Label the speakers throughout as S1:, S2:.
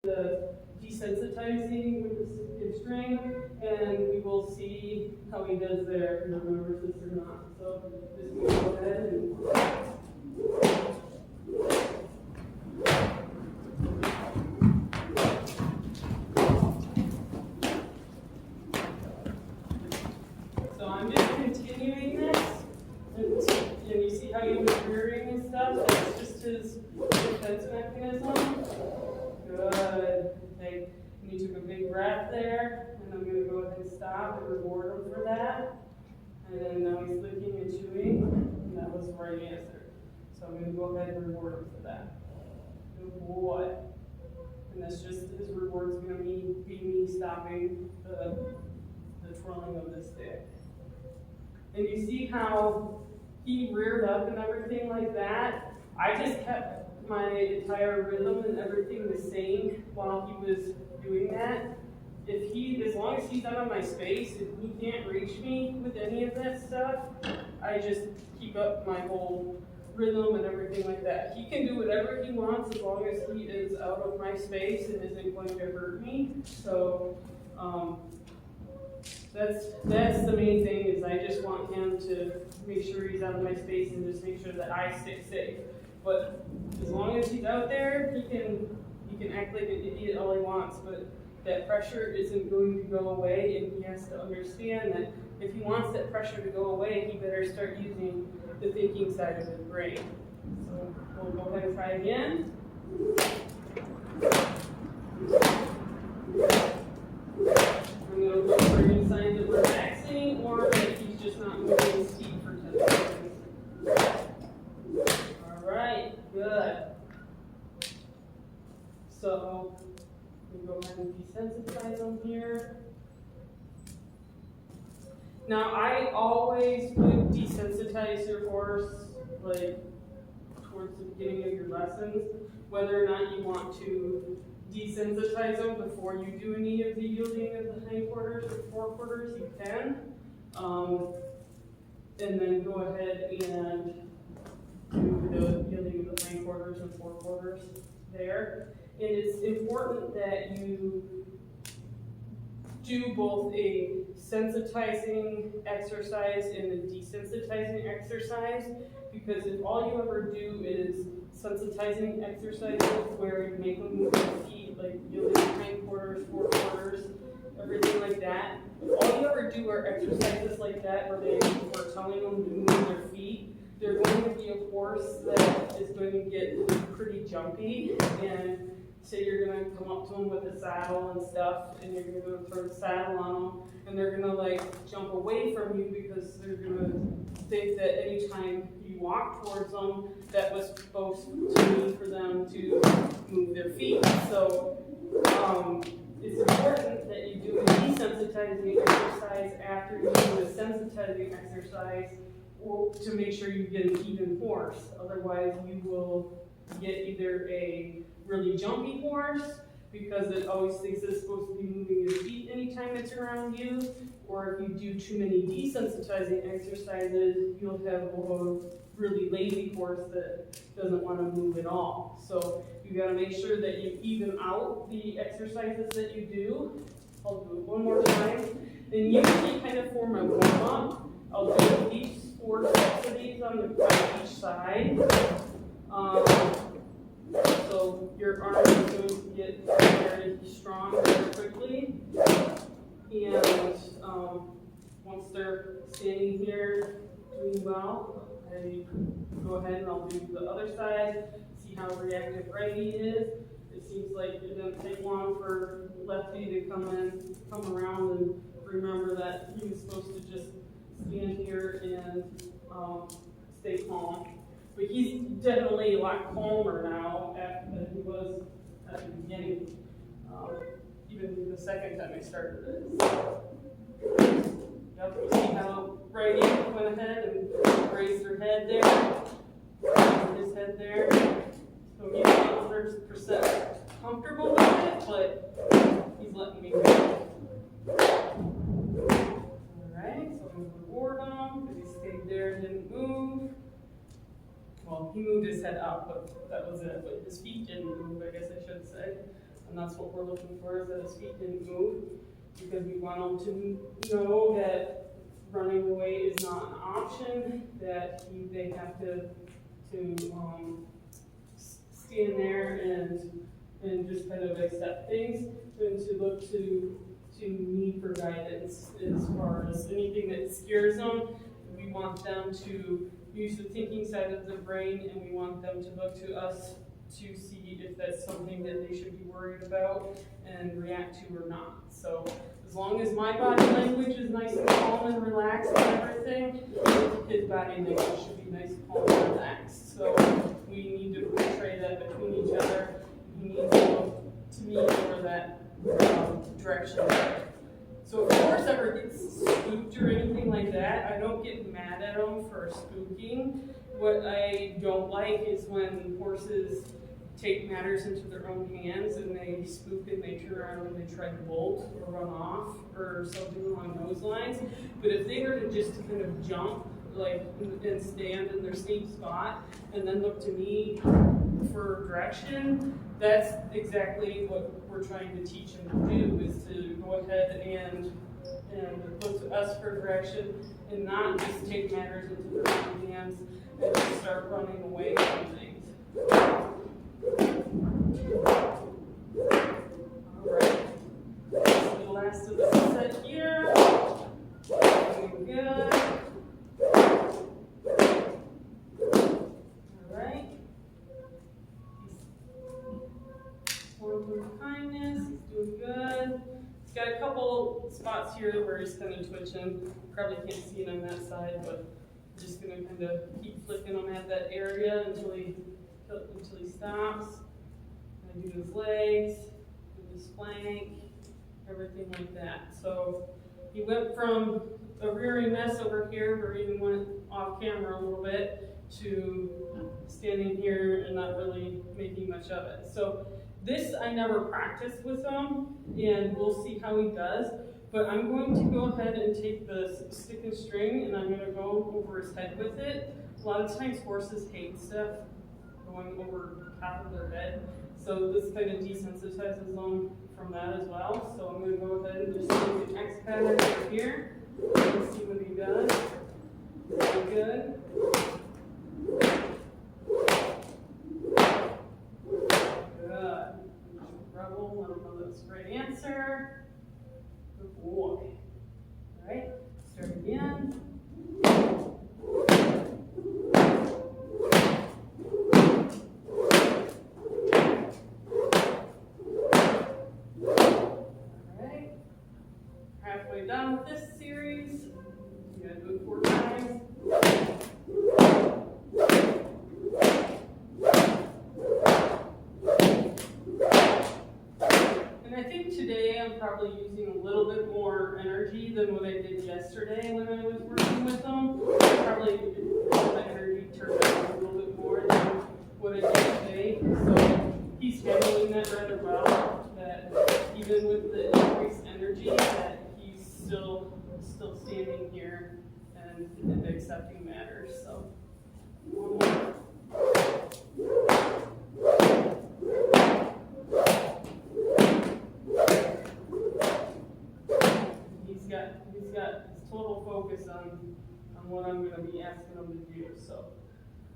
S1: the desensitizing with the skip string, and we will see how he does there, if he remembers this or not. So just go ahead and so I'm just continuing this, and you see how he was rearing and stuff. That's just his defense mechanism. Good. Okay. And you took a big breath there, and I'm going to go ahead and stop and reward him for that. And then now he's licking and chewing, and that was the right answer. So I'm going to go ahead and reward him for that. Good boy. And that's just his reward's going to be me stopping the twirling of the stick. And you see how he reared up and everything like that? I just kept my entire rhythm and everything the same while he was doing that. As long as he's out of my space, if he can't reach me with any of that stuff, I just keep up my whole rhythm and everything like that. He can do whatever he wants as long as he is out of my space and isn't going to hurt me. So that's the main thing, is I just want him to make sure he's out of my space and just make sure that I stay safe. But as long as he's out there, he can act like an idiot all he wants, but that pressure isn't going to go away, and he has to understand that if he wants that pressure to go away, he better start using the thinking side of his brain. So we'll go ahead and try again. I'm going to look for any signs of relaxing, or that he's just not moving his feet for 10 seconds. All right, good. So we go ahead and desensitize them here. Now, I always would desensitize your horse, like, towards the beginning of your lessons. Whether or not you want to desensitize them before you do any of the yielding of the hindquarters or forequarters, you can. And then go ahead and do the yielding of the hindquarters and forequarters there. And it's important that you do both a sensitizing exercise and a desensitizing exercise, because if all you ever do is sensitizing exercises where you make them move their feet, like yielding hindquarters, forequarters, everything like that, if all you ever do are exercises like that where we're telling them to move their feet, they're going to be a horse that is going to get pretty jumpy, and say you're going to come up to them with a saddle and stuff, and you're going to throw the saddle on them, and they're going to like jump away from you because they're going to think that anytime you walk towards them, that was supposed to mean for them to move their feet. So it's important that you do a desensitizing exercise after you do a sensitizing exercise to make sure you get an even horse. Otherwise, you will get either a really jumpy horse because it always thinks it's supposed to be moving its feet anytime it's around you, or if you do too many desensitizing exercises, you'll have a really lazy horse that doesn't want to move at all. So you got to make sure that you even out the exercises that you do. I'll do it one more time. And usually kind of for my warm-up, I'll do at least 4 sets of these on each side. So your arm is going to get very strong very quickly. And once they're standing here doing well, I go ahead and I'll do the other side, see how reactive righty is. It seems like it doesn't take long for lefty to come around and remember that he was supposed to just stand here and stay calm. But he's definitely a lot calmer now than he was at the beginning, even the second time I started this. Yep, you see how righty went ahead and raised her head there, his head there. So he's not 100% comfortable with it, but he's letting me go. Alright, so I'm going to reward him because he stayed there and didn't move. Well, he moved his head up, but that was it. But his feet didn't move, I guess I should say. And that's what we're looking for, is that his feet didn't move, because we want him to know that running away is not an option, that they have to stand there and just kind of accept things, and to look to me for guidance as far as anything that scares them. We want them to use the thinking side of the brain, and we want them to look to us to see if that's something that they should be worried about and react to or not. So as long as my body language is nice and calm and relaxed and everything, his body language should be nice, calm, and relaxed. So we need to portray that between each other. He needs to look to me for that direction. So if a horse ever gets spooked or anything like that, I don't get mad at them for spooking. What I don't like is when horses take matters into their own hands and they spook and they turn around and they try to bolt or run off or something along those lines. But if they were to just kind of jump and stand in their same spot and then look to me for direction, that's exactly what we're trying to teach them to do, is to go ahead and look to us for direction and not just take matters into their own hands and just start running away from things. Alright, the last of the set here. Doing good. Alright. With kindness, he's doing good. He's got a couple spots here where he's kind of twitching. Probably can't see it on that side, but I'm just gonna kind of keep flicking him at that area until he stops. I do his legs, do his flank, everything like that. So he went from a rearing mess over here, where he even went off camera a little bit, to standing here and not really making much of it. So this I never practiced with him, and we'll see how he does. But I'm going to go ahead and take the stick and string, and I'm going to go over his head with it. A lot of times horses hate stuff going over top of their head, so this kind of desensitizes them from that as well. So I'm going to go ahead and just do the X pattern over here and see what he does. Very good. Good. Rebel, let him know that's the right answer. Good boy. All right, start again. Halfway done with this series. You gotta do it 4 times. And I think today I'm probably using a little bit more energy than what I did yesterday when I was working with them. Probably the energy turned out a little bit more than what I did today. So he's handling that rather well. That even with the increased energy, that he's still standing here and accepting matters. So he's got his total focus on what I'm going to be asking him to do. So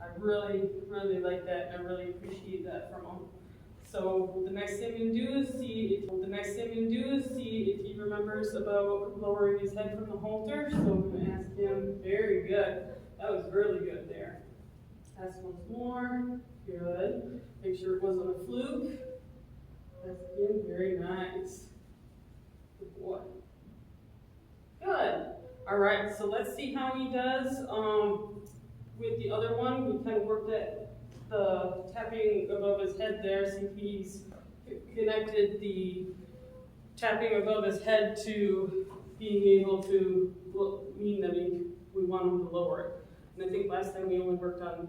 S1: I really like that, and I really appreciate that from him. So the next thing I'm going to do is see if he remembers about lowering his head from the halter. So I'm going to ask him. Very good. That was really good there. Ask once more. Good. Make sure it wasn't a fluke. That's again. Very nice. Good boy. Good. All right. So let's see how he does with the other one. We kind of worked at the tapping above his head there, see if he's connected the tapping above his head to being able to mean that we want him to lower it. And I think last time we only worked on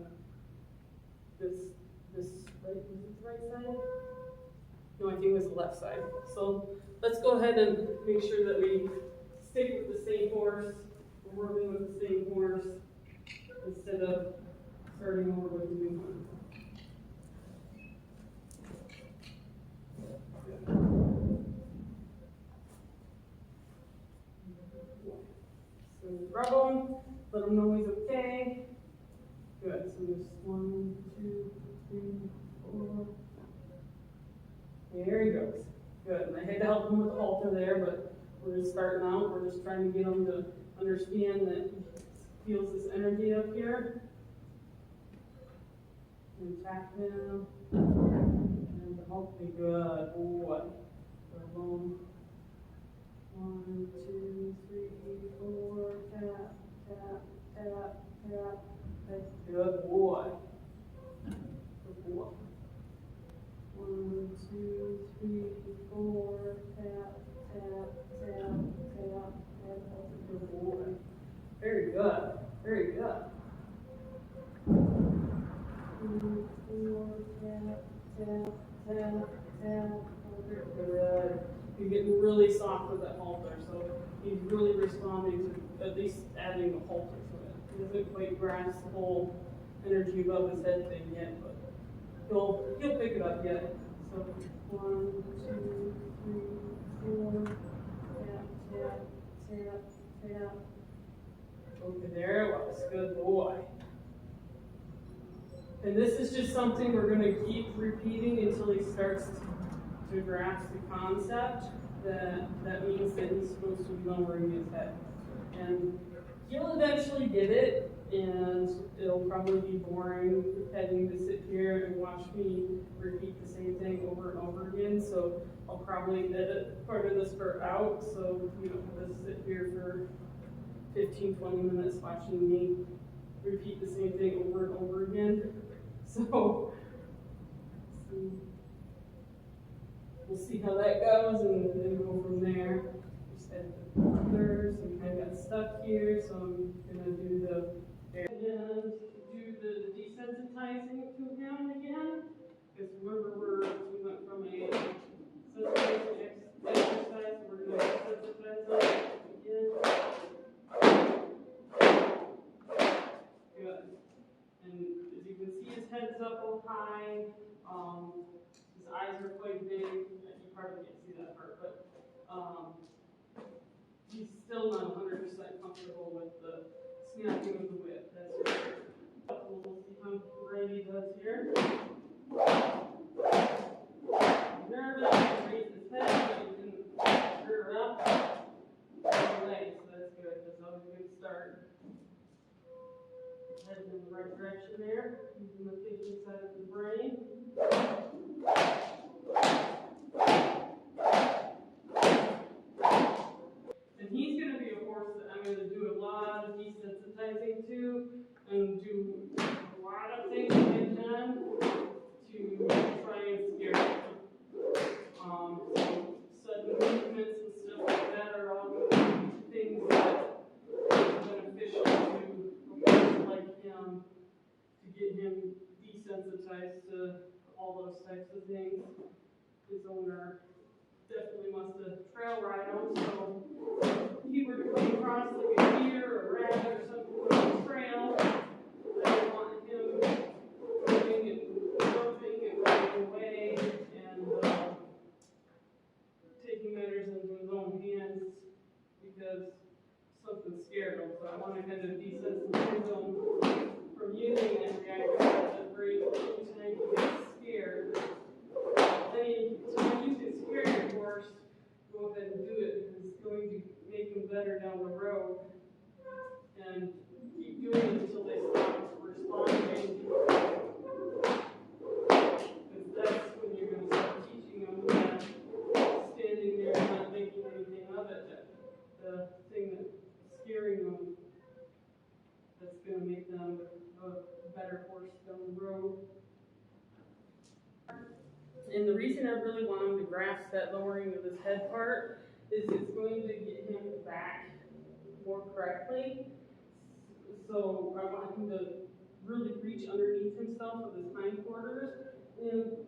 S1: this right, was it the right side? No, I think it was the left side. So let's go ahead and make sure that we stick with the same horse. We're working with the same horse instead of starting over with a new one. Good. Just 1, 2, 3, 4. There he goes. Good. And I had to help him with the halter there, but we're just starting out. We're just trying to get him to understand that he feels this energy up here. And tap him. And hopefully good. Boy. Boom. 1, 2, 3, 4. Tap, tap, tap, tap. Good boy. Good boy. 1, 2, 3, 4. Tap, tap, tap, tap, tap. Good boy. Very good. Very good. 2, 4. Tap, tap, tap, tap. Good. You're getting really soft with that halter, so he's really responding to at least adding the halter to it. He doesn't quite grasp the whole energy above his head thing yet, but he'll pick it up yet. So 1, 2, 3, 4. Tap, tap, tap, tap. Okay, there it was. Good boy. And this is just something we're going to keep repeating until he starts to grasp the concept that means that he's supposed to be lowering his head. And he'll eventually get it, and it'll probably be boring having to sit here and watch me repeat the same thing over and over again. So I'll probably edit part of this part out, so you don't have to sit here for 15, 20 minutes watching me repeat the same thing over and over again. So we'll see how that goes, and then go from there. Just add the others. We kind of got stuck here, so I'm gonna do the desensitizing to him again. Because remember, we went from a sensitizing exercise, so we're gonna desensitize him again. Good. And as you can see, his head's up real high. His eyes are quite big. You probably can't see that part, but he's still not 100% comfortable with the snapping of the whip. That's right. We'll see how great he does here. Nervous, he raised his head, but he didn't screw it up. Right away, so that's good. That's always a good start. Heading in the right direction there, using the thinking side of the brain. And he's going to be a horse that I'm going to do a lot of desensitizing to, and do a lot of things I can to try and scare him. So sudden movements and stuff like that are all things that are beneficial to a horse like him, to get him desensitized to all those types of things. His owner definitely wants to trail ride him, so if he were to come across like a deer or a rabbit or something on the trail, I don't want him running and jumping and running away and taking matters into his own hands because something scared him. So I want to kind of desensitize him from using that reactive brain anytime he gets scared. So when you can scare your horse, go ahead and do it, because it's going to make them better down the road. And keep doing it until they stop responding. Because that's when you're going to start teaching them that standing there and not making anything of it, that the thing that's scaring them, that's going to make them a better horse down the road. And the reason I really want him to grasp that lowering of his head part is it's going to get him back more correctly. So I want him to really reach underneath himself with his hindquarters and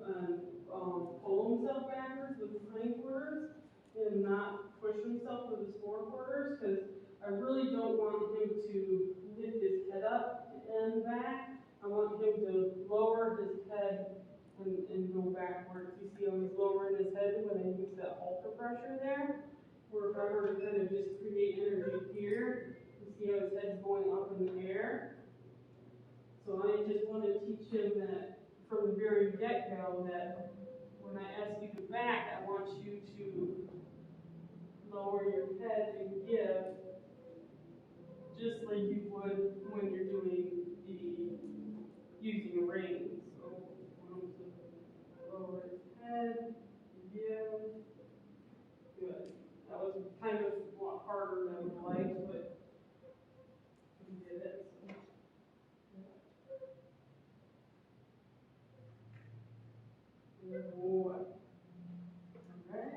S1: pull himself backwards with his hindquarters and not push himself with his forequarters, because I really don't want him to lift his head up and back. I want him to lower his head and go backwards. You see how he's lowering his head when I use that halter pressure there? Where if I were to kind of just create energy here, you see how his head's going up in the air? So I just want to teach him that from the very get-go that when I ask you to back, I want you to lower your head and give just like you would when you're doing the using a rein. So I want him to lower his head, give. Good. That was kind of a lot harder than I would like, but we did it. So. Good boy. Alright.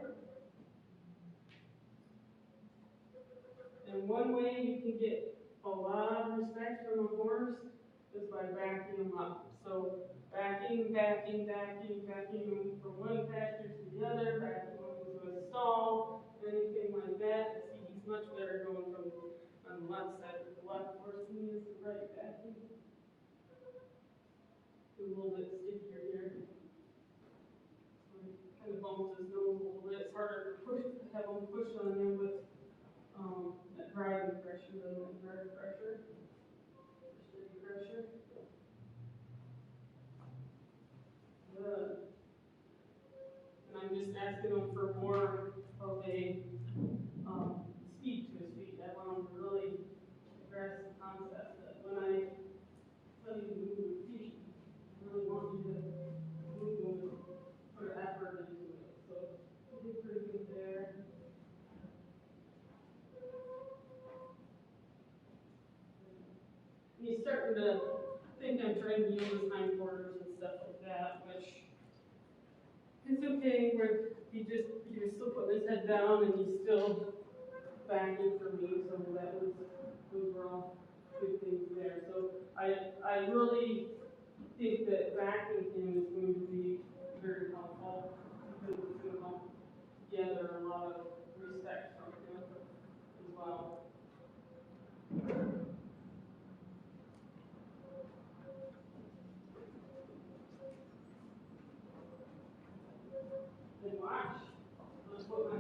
S1: And one way you can get a lot of respect from a horse is by backing them up. So backing them from one pasture to the other, backing them into a stall, anything like that. See, he's much better going from on the left side with the left horse than he is the right backing. A little bit stickier here. So he kind of bumps his nose a little bit. It's harder to have him push on him with that driving pressure than that direct pressure, steady pressure. Good. And I'm just asking him for more of a speed to his feet. I want him to really grasp the concept that when I tell you to move your feet, I really want you to move them and put effort into it. So you did pretty good there. And he's starting to think I'm trying to use his hindquarters and stuff like that, which it's okay. He was still putting his head down and he's still backing for me, so those were all good things there. So I really think that backing him is going to be very helpful because it's going to help gather a lot of respect from him as well. Then watch. I'm gonna put my